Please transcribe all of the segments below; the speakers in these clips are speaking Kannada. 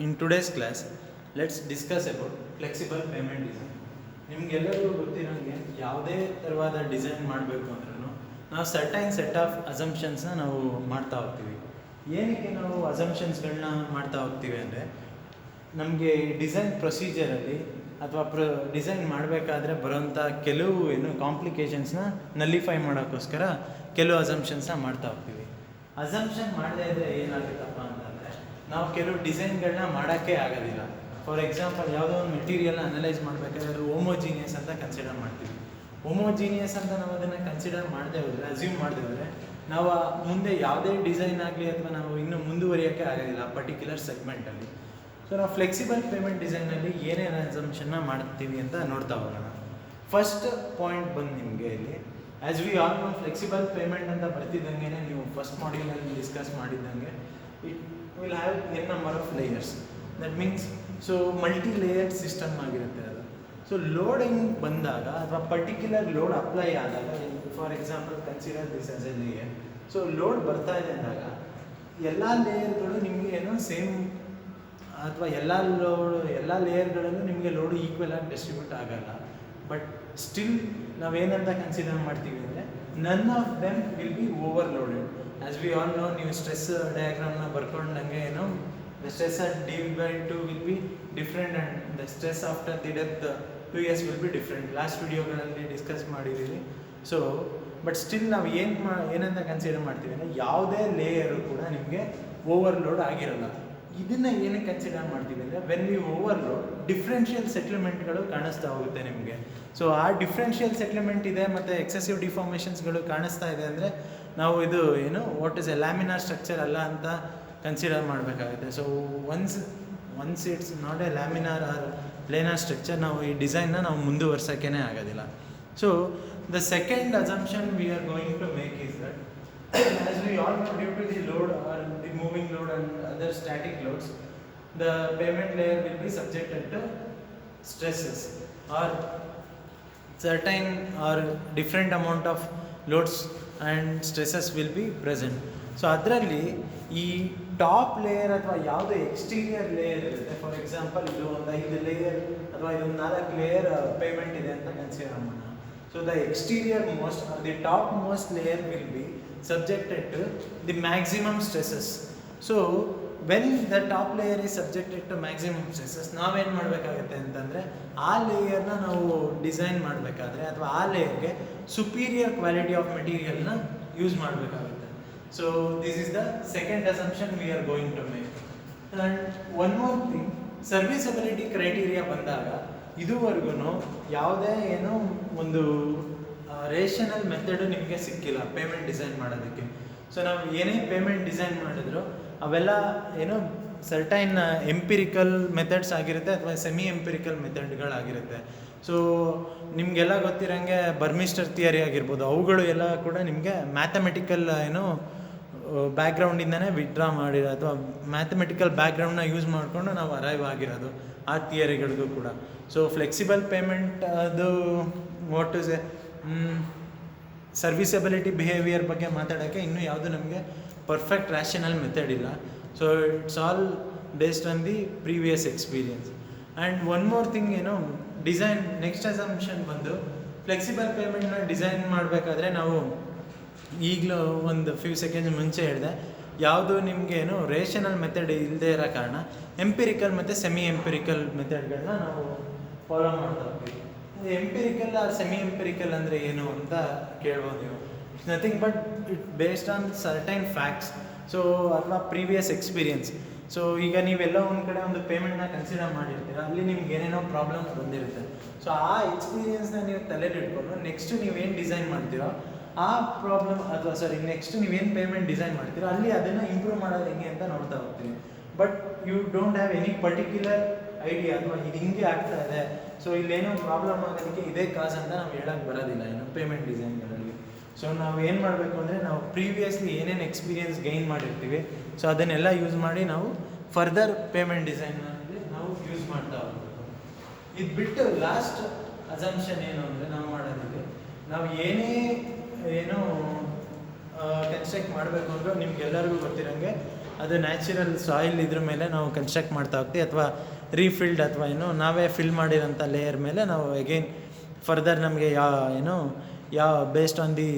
In today's class, let's discuss about flexible payment design. ನಿಮಗೆಲ್ಲರಿಗೂ ಗೊತ್ತಿರೋಂಗೆ ಯಾವುದೇ ಥರವಾದ ಡಿಸೈನ್ ಮಾಡಬೇಕು ಅಂದ್ರೂ ನಾವು ಸರ್ಟೈನ್ ಸೆಟ್ ಆಫ್ ಅಸಂಪ್ಷನ್ಸ್ನ ನಾವು ಮಾಡ್ತಾ ಹೋಗ್ತೀವಿ. ಏನಕ್ಕೆ ನಾವು ಅಸಂಪ್ಷನ್ಸ್ಗಳನ್ನ ಮಾಡ್ತಾ ಹೋಗ್ತೀವಿ ಅಂದರೆ ನಮಗೆ ಡಿಸೈನ್ ಪ್ರೊಸೀಜರಲ್ಲಿ ಅಥವಾ ಡಿಸೈನ್ ಮಾಡಬೇಕಾದ್ರೆ ಬರೋಂಥ ಕೆಲವು ಕಾಂಪ್ಲಿಕೇಶನ್ಸ್ನ ನಲ್ಲಿಫೈ ಮಾಡೋಕ್ಕೋಸ್ಕರ ಕೆಲವು ಅಸಂಪ್ಷನ್ಸ್ನ ಮಾಡ್ತಾ ಹೋಗ್ತೀವಿ. ಅಸಂಪ್ಷನ್ ಮಾಡದೇ ಇದ್ದರೆ ಏನಾಗುತ್ತಪ್ಪ ಅಂತಂದರೆ ನಾವು ಕೆಲವು ಡಿಸೈನ್ಗಳನ್ನ ಮಾಡೋಕ್ಕೆ ಆಗೋದಿಲ್ಲ. ಫಾರ್ ಎಕ್ಸಾಂಪಲ್, ಯಾವುದೋ ಒಂದು ಮೆಟೀರಿಯಲ್ನ ಅನಲೈಸ್ ಮಾಡಬೇಕಾದ್ರೆ ಅದು ಹೋಮೋಜೀನಿಯಸ್ ಅಂತ ಕನ್ಸಿಡರ್ ಮಾಡ್ತೀವಿ. ಹೋಮೋಜೀನಿಯಸ್ ಅಂತ ನಾವು ಅದನ್ನು ಕನ್ಸಿಡರ್ ಮಾಡದೆ ಹೋದರೆ, ಅಸ್ಯೂಮ್ ಮಾಡದೆ ಹೋದರೆ, ನಾವು ಮುಂದೆ ಯಾವುದೇ ಡಿಸೈನ್ ಆಗಲಿ ಅಥವಾ ನಾವು ಇನ್ನೂ ಮುಂದುವರಿಯೋಕ್ಕೆ ಆಗೋದಿಲ್ಲ ಆ ಪರ್ಟಿಕ್ಯುಲರ್ ಸೆಗ್ಮೆಂಟಲ್ಲಿ. ಸೊ ನಾವು ಫ್ಲೆಕ್ಸಿಬಲ್ ಪೇಮೆಂಟ್ ಡಿಸೈನಲ್ಲಿ ಏನೇನು ಅಸಂಪ್ಷನ್ನ ಮಾಡ್ತೀವಿ ಅಂತ ನೋಡ್ತಾ ಹೋಗೋಣ. ಫಸ್ಟ್ ಪಾಯಿಂಟ್ ಬಂದು ನಿಮಗೆ ಇಲ್ಲಿ, as we all know, flexible pavement ಅಂತ ಬರ್ತಿದ್ದಂಗೆ ನೀವು ಫಸ್ಟ್ ಮಾಡ್ಯೂಲಲ್ಲಿ ಡಿಸ್ಕಸ್ ಮಾಡಿದ್ದಂಗೆ it will have N number of layers. That means multi layered system ಆಗಿರುತ್ತೆ ಅದು. ಸೊ ಲೋಡಿಂಗ್ ಬಂದಾಗ ಅಥವಾ ಪರ್ಟಿಕ್ಯುಲರ್ ಲೋಡ್ ಅಪ್ಲೈ ಆದಾಗ, for example consider this as a layer. So load ಬರ್ತಾ ಇದೆ ಅಂದಾಗ ಎಲ್ಲ ಲೇಯರ್ಗಳು ನಿಮಗೆ ಸೇಮ್ ಅಥವಾ ಎಲ್ಲ ಲೇಯರ್ಗಳಲ್ಲೂ ನಿಮಗೆ ಲೋಡು ಈಕ್ವಲ್ ಆಗಿ ಡಿಸ್ಟ್ರಿಬ್ಯೂಟ್ ಆಗಲ್ಲ. ಬಟ್ ಸ್ಟಿಲ್ ನಾವೇನಂತ ಕನ್ಸಿಡರ್ ಮಾಡ್ತೀವಿ ಅಂದರೆ none of them will be overloaded. As we all no, ನೀವು stress ಡಯಾಗ್ರಾಮ್ನ ಬರ್ಕೊಂಡಂಗೆ the stress at d/2 will be different and the stress after the death 2 years will be different. Last ವಿಡಿಯೋಗಳಲ್ಲಿ ಡಿಸ್ಕಸ್ ಮಾಡಿದ್ದೀವಿ. ಸೊ ಬಟ್ ಸ್ಟಿಲ್ ನಾವು ಏನಂತ ಕನ್ಸಿಡರ್ ಮಾಡ್ತೀವಿ ಅಂದರೆ ಯಾವುದೇ ಲೇಯರು ಕೂಡ ನಿಮಗೆ ಓವರ್ಲೋಡ್ ಆಗಿರಲ್ಲ. ಇದನ್ನು ಏನಕ್ಕೆ ಕನ್ಸಿಡರ್ ಮಾಡ್ತೀವಿ ಅಂದರೆ, ವೆನ್ ವಿ ಓವರ್ಲೋಡ್ ಡಿಫ್ರೆನ್ಷಿಯಲ್ ಸೆಟ್ಲ್ಮೆಂಟ್ಗಳು ಕಾಣಿಸ್ತಾ ಹೋಗುತ್ತೆ ನಿಮಗೆ. ಸೊ ಆ ಡಿಫ್ರೆನ್ಷಿಯಲ್ ಸೆಟ್ಲ್ಮೆಂಟ್ ಇದೆ ಮತ್ತು ಎಕ್ಸೆಸಿವ್ ಡಿಫಾರ್ಮೇಷನ್ಸ್ಗಳು ಕಾಣಿಸ್ತಾ ಇದೆ ಅಂದರೆ ನಾವು ಇದು what is a laminar structure ಅಲ್ಲ ಅಂತ ಕನ್ಸಿಡರ್ ಮಾಡಬೇಕಾಗುತ್ತೆ. So once it's not a laminar or planar structure, ನಾವು ಈ ಡಿಸೈನ್ನ ನಾವು ಮುಂದುವರ್ಸೋಕ್ಕೇ ಆಗೋದಿಲ್ಲ. So the second assumption we are going to make is that, as we all know, due to the load or the moving load and other static loads, the payment layer will be subjected to stresses or certain or different amount of loads and stresses will be present. So ಅದರಲ್ಲಿ ಈ ಟಾಪ್ ಲೇಯರ್ ಅಥವಾ ಯಾವುದೇ ಎಕ್ಸ್ಟೀರಿಯರ್ ಲೇಯರ್ ಇರುತ್ತೆ, ಫಾರ್ ಎಕ್ಸಾಂಪಲ್ ಇದು ಒಂದು 5 ಲೇಯರ್ ಅಥವಾ ಇದೊಂದು 4 ಲೇಯರ್ ಪೇಮೆಂಟ್ ಇದೆ ಅಂತ ಕನ್ಸಿಡರ್ ಮಾಡೋಣ. So the exterior most R the top most layer will be subjected to the maximum stresses. So when the top layer is subjected to maximum stresses, ನಾವೇನು ಮಾಡಬೇಕಾಗುತ್ತೆ ಅಂತಂದರೆ ಆ ಲೇಯರ್ನ ನಾವು ಡಿಸೈನ್ ಮಾಡಬೇಕಾದ್ರೆ ಅಥವಾ ಆ ಲೇಯರ್ಗೆ ಸುಪೀರಿಯರ್ ಕ್ವಾಲಿಟಿ ಆಫ್ ಮೆಟೀರಿಯಲ್ನ ಯೂಸ್ ಮಾಡಬೇಕಾಗುತ್ತೆ. So this is the second assumption we are going to make. And one more thing, serviceability criteria ಬಂದಾಗ ಇದುವರೆಗೂ ಯಾವುದೇ ಒಂದು ರೇಷನಲ್ ಮೆಥಡು ನಿಮಗೆ ಸಿಕ್ಕಿಲ್ಲ ಪೇಮೆಂಟ್ ಡಿಸೈನ್ ಮಾಡೋದಕ್ಕೆ. ಸೊ ನಾವು ಏನೇ ಪೇಮೆಂಟ್ ಡಿಸೈನ್ ಮಾಡಿದ್ರು ಅವೆಲ್ಲ ಸರ್ಟೈನ್ ಎಂಪಿರಿಕಲ್ ಮೆಥಡ್ಸ್ ಆಗಿರುತ್ತೆ ಅಥವಾ ಸೆಮಿ ಎಂಪಿರಿಕಲ್ ಮೆಥಡ್ಗಳಾಗಿರುತ್ತೆ. ಸೊ ನಿಮಗೆಲ್ಲ ಗೊತ್ತಿರೋಂಗೆ ಬರ್ಮಿಸ್ಟರ್ ಥಿಯರಿ ಆಗಿರ್ಬೋದು, ಅವುಗಳು ಎಲ್ಲ ಕೂಡ ನಿಮಗೆ ಮ್ಯಾಥಮೆಟಿಕಲ್ ಬ್ಯಾಕ್ಗ್ರೌಂಡಿಂದನೇ ವಿಡ್ರಾ ಮಾಡಿರೋ ಅಥವಾ ಮ್ಯಾಥಮೆಟಿಕಲ್ ಬ್ಯಾಕ್ಗ್ರೌಂಡ್ನ ಯೂಸ್ ಮಾಡಿಕೊಂಡು ನಾವು ಅರೈವ್ ಆಗಿರೋದು ಆ ಥಿಯರಿಗಳಿಗೂ ಕೂಡ. ಸೊ ಫ್ಲೆಕ್ಸಿಬಲ್ ಪೇಮೆಂಟ್ ಅದು what is A serviceability behaviour ಬಗ್ಗೆ ಮಾತಾಡೋಕ್ಕೆ ಇನ್ನೂ ಯಾವುದು ನಮಗೆ ಪರ್ಫೆಕ್ಟ್ ರ್ಯಾಷನಲ್ ಮೆಥಡ್ ಇಲ್ಲ. So it's all based on the previous experience. And one more thing, design next assumption ಬಂದು ಫ್ಲೆಕ್ಸಿಬಲ್ ಪೇಮೆಂಟ್ನ ಡಿಸೈನ್ ಮಾಡಬೇಕಾದ್ರೆ ನಾವು ಈಗಲೂ ಒಂದು ಫ್ಯೂ ಸೆಕೆಂಡ್ಸ್ ಮುಂಚೆ ಹೇಳಿದೆ, ಯಾವುದು ನಿಮಗೆ ರೇಷನಲ್ ಮೆಥಡ್ ಇಲ್ಲದೆ ಇರೋ ಕಾರಣ ಎಂಪಿರಿಕಲ್ ಮತ್ತು ಸೆಮಿ ಎಂಪಿರಿಕಲ್ ಮೆಥಡ್ಗಳನ್ನ ನಾವು ಫಾಲೋ ಮಾಡ್ತಾ ಹೋಗ್ತೀವಿ. ಎಂಪಿರಿಕಲ್ ಆರ್ ಸೆಮಿ ಎಂಪಿರಿಕಲ್ ಅಂದರೆ ಏನು ಅಂತ ಕೇಳ್ಬೋದು ನೀವು. It's nothing but it based on certain facts, so ಅಥವಾ ಪ್ರೀವಿಯಸ್ ಎಕ್ಸ್ಪೀರಿಯನ್ಸ್. ಸೊ ಈಗ ನೀವೆಲ್ಲ ಒಂದು ಕಡೆ ಒಂದು ಪೇಮೆಂಟ್ನ ಕನ್ಸಿಡರ್ ಮಾಡಿರ್ತೀರ, ಅಲ್ಲಿ ನಿಮ್ಗೆ ಏನೇನೋ ಪ್ರಾಬ್ಲಮ್ಸ್ ಬಂದಿರುತ್ತೆ. ಸೊ ಆ ಎಕ್ಸ್ಪೀರಿಯನ್ಸ್ನ ನೀವು ತಲೆಯಲ್ಲಿ ಇಟ್ಕೊಂಡು ನೆಕ್ಸ್ಟ್ ನೀವೇನು ಡಿಸೈನ್ ಮಾಡ್ತೀರೋ ಆ ಪ್ರಾಬ್ಲಮ್ ಅಥವಾ ನೆಕ್ಸ್ಟ್ ನೀವೇನು ಪೇಮೆಂಟ್ ಡಿಸೈನ್ ಮಾಡ್ತೀರೋ ಅಲ್ಲಿ ಅದನ್ನು ಇಂಪ್ರೂವ್ ಮಾಡೋದು ಹೆಂಗೆ ಅಂತ ನೋಡ್ತಾ ಹೋಗ್ತೀವಿ. But you don't have any particular idea ಅಥವಾ ಇದು ಹಿಂಗೆ ಆಗ್ತಾ ಇದೆ, ಸೊ ಇಲ್ಲೇನೋ ಪ್ರಾಬ್ಲಮ್ ಆಗೋದಕ್ಕೆ ಇದೇ ಕಾಸ್ ಅಂತ ನಾವು ಹೇಳೋಕ್ಕೆ ಬರೋದಿಲ್ಲ ಪೇಮೆಂಟ್ ಡಿಸೈನ್ಗಳಲ್ಲಿ. ಸೊ ನಾವು ಏನು ಮಾಡಬೇಕು ಅಂದರೆ, ನಾವು ಪ್ರೀವಿಯಸ್ಲಿ ಏನೇನು ಎಕ್ಸ್ಪೀರಿಯನ್ಸ್ ಗೈನ್ ಮಾಡಿರ್ತೀವಿ ಸೊ ಅದನ್ನೆಲ್ಲ ಯೂಸ್ ಮಾಡಿ ನಾವು ಫರ್ದರ್ ಪೇಮೆಂಟ್ ಡಿಸೈನಲ್ಲಿ ನಾವು ಯೂಸ್ ಮಾಡ್ತಾ ಹೋಗ್ಬೇಕು. ಇದು ಬಿಟ್ಟು ಲಾಸ್ಟ್ ಅಸಂಪ್ಷನ್ ಏನು ಅಂದರೆ, ನಾವು ಮಾಡೋದಕ್ಕೆ ನಾವು ಕನ್ಸ್ಟ್ರಕ್ಟ್ ಮಾಡಬೇಕು ಅಂದ್ರೆ ನಿಮ್ಗೆಲ್ಲರಿಗೂ ಗೊತ್ತಿರೋಂಗೆ ಅದು ನ್ಯಾಚುರಲ್ ಸಾಯಿಲ್ ಇದ್ರ ಮೇಲೆ ನಾವು ಕನ್ಸ್ಟ್ರಕ್ಟ್ ಮಾಡ್ತಾ ಹೋಗ್ತೀವಿ, ಅಥವಾ ರೀಫಿಲ್ಡ್ ಅಥವಾ ನಾವೇ ಫಿಲ್ ಮಾಡಿರೋಂಥ ಲೇಯರ್ ಮೇಲೆ ನಾವು ಅಗೈನ್ ಫರ್ದರ್ ನಮಗೆ ಯಾವ based on the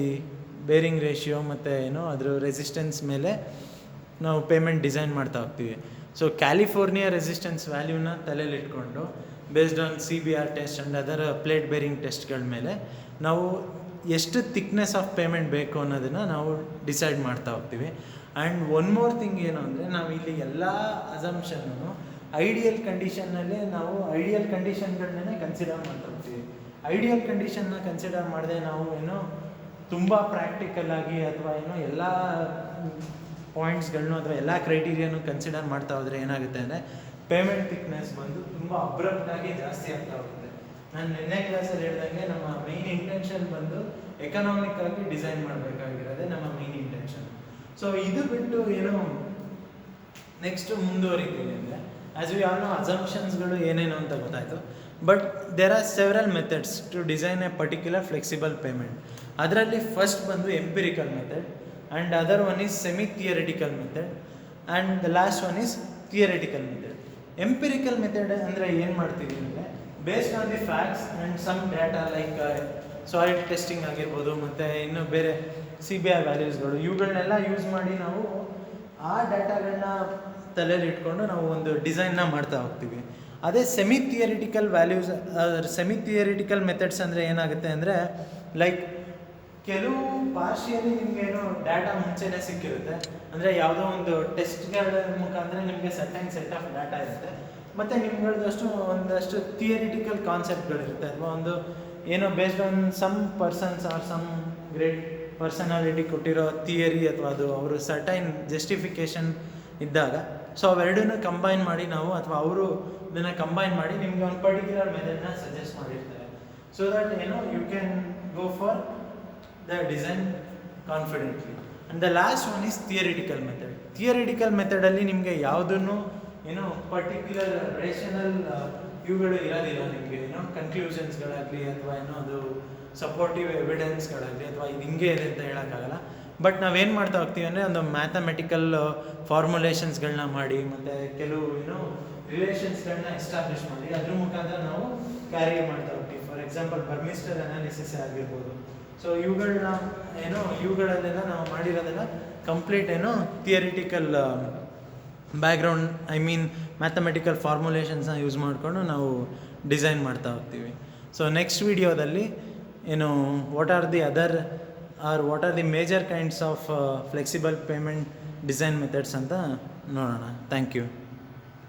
bearing ratio ಮತ್ತು ಅದ್ರ ರೆಸಿಸ್ಟೆನ್ಸ್ ಮೇಲೆ ನಾವು ಪೇಮೆಂಟ್ ಡಿಸೈನ್ ಮಾಡ್ತಾ ಹೋಗ್ತೀವಿ. ಸೊ ಕ್ಯಾಲಿಫೋರ್ನಿಯಾ ರೆಸಿಸ್ಟೆನ್ಸ್ ವ್ಯಾಲ್ಯೂನ ತಲೆಯಲ್ಲಿ ಇಟ್ಕೊಂಡು based on CBR test and other plate bearing ಟೆಸ್ಟ್ಗಳ ಮೇಲೆ ನಾವು ಎಷ್ಟು ಥಿಕ್ನೆಸ್ ಆಫ್ ಪೇಮೆಂಟ್ ಬೇಕು ಅನ್ನೋದನ್ನು ನಾವು ಡಿಸೈಡ್ ಮಾಡ್ತಾ ಹೋಗ್ತೀವಿ. ಆ್ಯಂಡ್ ಒನ್ ಮೋರ್ ಥಿಂಗ್ ಏನು ಅಂದರೆ ನಾವು ಇಲ್ಲಿ ಎಲ್ಲ ಅಸಂಪ್ಷನ್ನು ಐಡಿಯಲ್ ಕಂಡೀಷನ್ನಲ್ಲಿ ನಾವು ಐಡಿಯಲ್ ಕಂಡೀಷನ್ಗಳನ್ನೇ ಕನ್ಸಿಡರ್ ಮಾಡ್ತಾ ಹೋಗ್ತೀವಿ. ಐಡಿಯಲ್ ಕಂಡೀಷನ್ನ ಕನ್ಸಿಡರ್ ಮಾಡದೆ ನಾವು ತುಂಬ ಪ್ರಾಕ್ಟಿಕಲ್ ಆಗಿ ಅಥವಾ ಎಲ್ಲ ಪಾಯಿಂಟ್ಸ್ಗಳನ್ನೂ ಅಥವಾ ಎಲ್ಲ ಕ್ರೈಟೀರಿಯಾನು ಕನ್ಸಿಡರ್ ಮಾಡ್ತಾ ಹೋದರೆ ಏನಾಗುತ್ತೆ ಅಂದರೆ ಪೇಮೆಂಟ್ ಥಿಕ್ನೆಸ್ ಬಂದು ತುಂಬ ಅಬ್ರಪ್ಟಾಗಿ ಜಾಸ್ತಿ ಆಗ್ತಾ ಹೋಗುತ್ತೆ. ನಾನು ನಿನ್ನೆ ಕ್ಲಾಸಲ್ಲಿ ಹೇಳ್ದಂಗೆ ನಮ್ಮ ಮೈನ್ ಇಂಟೆನ್ಷನ್ ಬಂದು ಎಕನಾಮಿಕ್ ಆಗಿ ಡಿಸೈನ್ ಮಾಡಬೇಕಾಗಿರೋದೇ ನಮ್ಮ ಮೈನ್ ಇಂಟೆನ್ಷನ್. ಸೊ ಇದು ಬಿಟ್ಟು ನೆಕ್ಸ್ಟ್ ಮುಂದುವರಿತೀವಿ ಅಂದರೆ ಆ್ಯಸ್ ವಿ ಆಲ್ ನೋ ಅಸಂಪ್ಷನ್ಸ್ಗಳು ಏನೇನು ಅಂತ ಗೊತ್ತಾಯಿತು. But there are several methods to design a particular flexible pavement. ಅದರಲ್ಲಿ ಫಸ್ಟ್ ಬಂದು empirical method, and other one is semi theoretical method, and the last one is theoretical method. Empirical method ಅಂದರೆ ಏನು ಮಾಡ್ತೀವಿ ಅಂದರೆ based on the facts and some data like soil testing ಆಗಿರ್ಬೋದು, ಮತ್ತು ಇನ್ನು ಬೇರೆ CBR ವ್ಯಾಲ್ಯೂಸ್ಗಳು, ಇವುಗಳನ್ನೆಲ್ಲ ಯೂಸ್ ಮಾಡಿ ನಾವು ಆ ಡೇಟಾಗಳನ್ನ ತಲೆಯಲ್ಲಿ ಇಟ್ಕೊಂಡು ನಾವು ಒಂದು ಡಿಸೈನ್ನ ಮಾಡ್ತಾ ಹೋಗ್ತೀವಿ. ಅದೇ semi theoretical values semi theoretical methods ಅಂದರೆ ಏನಾಗುತ್ತೆ ಅಂದರೆ ಲೈಕ್ ಕೆಲವು ಪಾರ್ಷಿಯಲಿ ನಿಮಗೇನು ಡೇಟಾ ಮುಂಚೆನೇ ಸಿಕ್ಕಿರುತ್ತೆ, ಅಂದರೆ ಯಾವುದೋ ಒಂದು ಟೆಸ್ಟ್ಗಳ ಮುಖಾಂತರ ನಿಮಗೆ ಸೆಟ್ ಆಫ್ ಡೇಟಾ ಇರುತ್ತೆ, ಮತ್ತು ನಿಮ್ಗಳದಷ್ಟು ಒಂದಷ್ಟು ಥಿಯರಿಟಿಕಲ್ ಕಾನ್ಸೆಪ್ಟ್ಗಳಿರುತ್ತೆ, ಅಥವಾ ಒಂದು based on some persons or some great personality ಕೊಟ್ಟಿರೋ ಥಿಯರಿ ಅಥವಾ ಅದು ಅವರು ಸರ್ಟೈನ್ ಜಸ್ಟಿಫಿಕೇಷನ್ ಇದ್ದಾಗ ಸೊ ಅವೆರಡನ್ನೂ ಕಂಬೈನ್ ಮಾಡಿ ನಾವು ಅಥವಾ ಅವರು ಇದನ್ನು ಕಂಬೈನ್ ಮಾಡಿ ನಿಮಗೆ ಒಂದು ಪರ್ಟಿಕ್ಯುಲರ್ ಮೆಥಡ್ನ ಸಜೆಸ್ಟ್ ಮಾಡಿರ್ತಾರೆ. So that you can go for the design confidently. And the last one is theoretical method. Theoretical ಮೆಥಡಲ್ಲಿ ನಿಮಗೆ ಯಾವುದನ್ನು ಪರ್ಟಿಕ್ಯುಲರ್ ರೇಷನಲ್ ಇವುಗಳು ಇರೋದಿಲ್ಲ. ನಿಮಗೆ ಕನ್ಕ್ಲೂಷನ್ಸ್ಗಳಾಗಲಿ ಅಥವಾ ಅದು ಸಪೋರ್ಟಿವ್ ಎವಿಡೆನ್ಸ್ಗಳಾಗಲಿ ಅಥವಾ ಇದು ಹಿಂಗೆ ಇದೆ ಅಂತ ಹೇಳೋಕ್ಕಾಗಲ್ಲ. ಬಟ್ ನಾವೇನು ಮಾಡ್ತಾ ಹೋಗ್ತೀವಿ ಅಂದರೆ ಒಂದು ಮ್ಯಾಥಮೆಟಿಕಲ್ ಫಾರ್ಮುಲೇಷನ್ಸ್ಗಳನ್ನ ಮಾಡಿ ಮತ್ತು ಕೆಲವು ರಿಲೇಷನ್ಸ್ಗಳನ್ನ ಎಸ್ಟಾಬ್ಲಿಷ್ ಮಾಡಿ ಅದ್ರ ಮುಖಾಂತರ ನಾವು ಕ್ಯಾರಿ ಮಾಡ್ತಾ ಹೋಗ್ತೀವಿ. ಫಾರ್ ಎಕ್ಸಾಂಪಲ್ ಬರ್ಮಿಸ್ಟರ್ ಅನಾಲಿಸಿಸ್ ಆಗಿರ್ಬೋದು. ಸೊ ಇವುಗಳಲ್ಲೆಲ್ಲ ನಾವು ಮಾಡಿರೋದೆಲ್ಲ ಕಂಪ್ಲೀಟ್ ಥಿಯರಿಟಿಕಲ್ ಬ್ಯಾಕ್ಗ್ರೌಂಡ್ ಮ್ಯಾಥಮೆಟಿಕಲ್ ಫಾರ್ಮುಲೇಷನ್ಸ್ನ ಯೂಸ್ ಮಾಡಿಕೊಂಡು ನಾವು ಡಿಸೈನ್ ಮಾಡ್ತಾ ಹೋಗ್ತೀವಿ. ಸೊ ನೆಕ್ಸ್ಟ್ ವಿಡಿಯೋದಲ್ಲಿ what are the major kinds of flexible pavement design methods ಅಂತ ನೋಡೋಣ. Thank you.